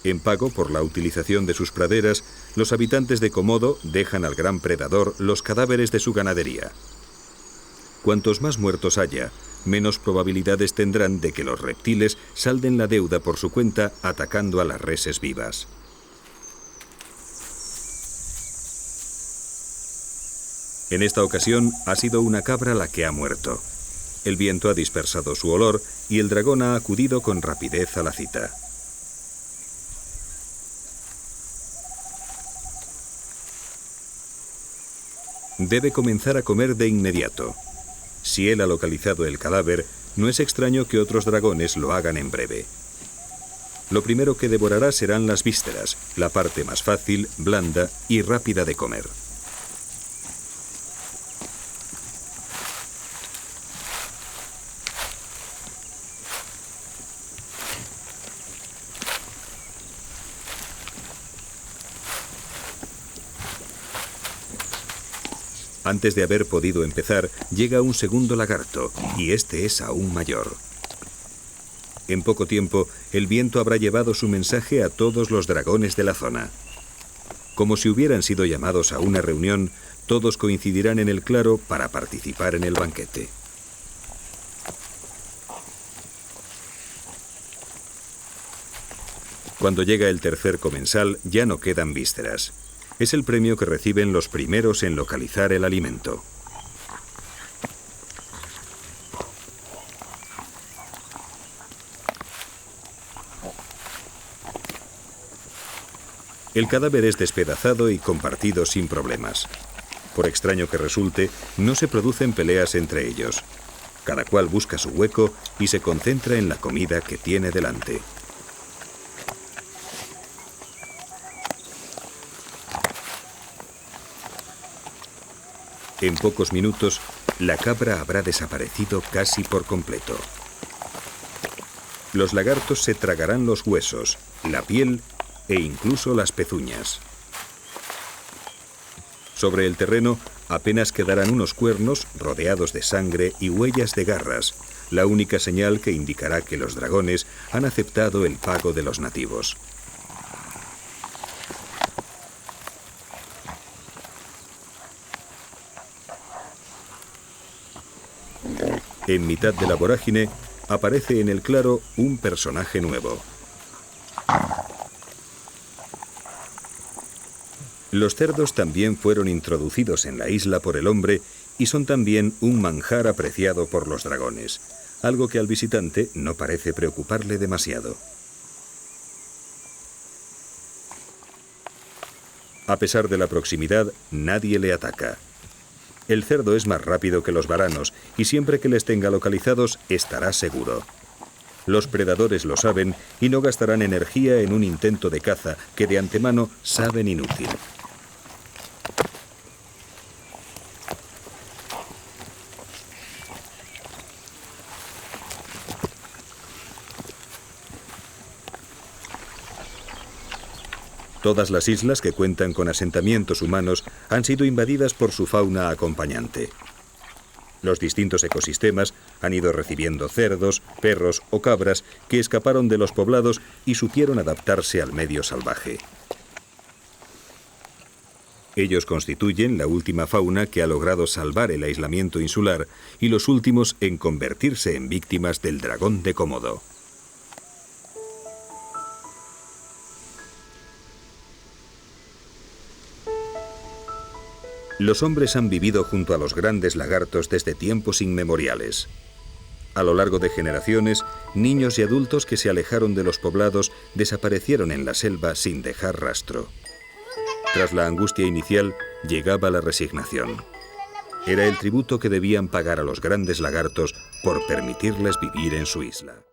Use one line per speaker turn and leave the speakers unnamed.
En pago por la utilización de sus praderas, los habitantes de Komodo dejan al gran predador los cadáveres de su ganadería. Cuantos más muertos haya, menos probabilidades tendrán de que los reptiles salden la deuda por su cuenta atacando a las reses vivas. En esta ocasión ha sido una cabra la que ha muerto. El viento ha dispersado su olor y el dragón ha acudido con rapidez a la cita. Debe comenzar a comer de inmediato. Si él ha localizado el cadáver, no es extraño que otros dragones lo hagan en breve. Lo primero que devorará serán las vísceras, la parte más fácil, blanda y rápida de comer. Antes de haber podido empezar, llega un segundo lagarto, y este es aún mayor. En poco tiempo, el viento habrá llevado su mensaje a todos los dragones de la zona. Como si hubieran sido llamados a una reunión, todos coincidirán en el claro para participar en el banquete. Cuando llega el tercer comensal, ya no quedan vísceras. Es el premio que reciben los primeros en localizar el alimento. El cadáver es despedazado y compartido sin problemas. Por extraño que resulte, no se producen peleas entre ellos. Cada cual busca su hueco y se concentra en la comida que tiene delante. En pocos minutos, la cabra habrá desaparecido casi por completo. Los lagartos se tragarán los huesos, la piel e incluso las pezuñas. Sobre el terreno apenas quedarán unos cuernos rodeados de sangre y huellas de garras, la única señal que indicará que los dragones han aceptado el pago de los nativos. En mitad de la vorágine, aparece en el claro un personaje nuevo. Los cerdos también fueron introducidos en la isla por el hombre y son también un manjar apreciado por los dragones, algo que al visitante no parece preocuparle demasiado. A pesar de la proximidad, nadie le ataca. El cerdo es más rápido que los varanos y siempre que les tenga localizados estará seguro. Los predadores lo saben y no gastarán energía en un intento de caza que de antemano saben inútil. Todas las islas que cuentan con asentamientos humanos han sido invadidas por su fauna acompañante. Los distintos ecosistemas han ido recibiendo cerdos, perros o cabras que escaparon de los poblados y supieron adaptarse al medio salvaje. Ellos constituyen la última fauna que ha logrado salvar el aislamiento insular y los últimos en convertirse en víctimas del dragón de Komodo. Los hombres han vivido junto a los grandes lagartos desde tiempos inmemoriales. A lo largo de generaciones, niños y adultos que se alejaron de los poblados desaparecieron en la selva sin dejar rastro. Tras la angustia inicial, llegaba la resignación. Era el tributo que debían pagar a los grandes lagartos por permitirles vivir en su isla.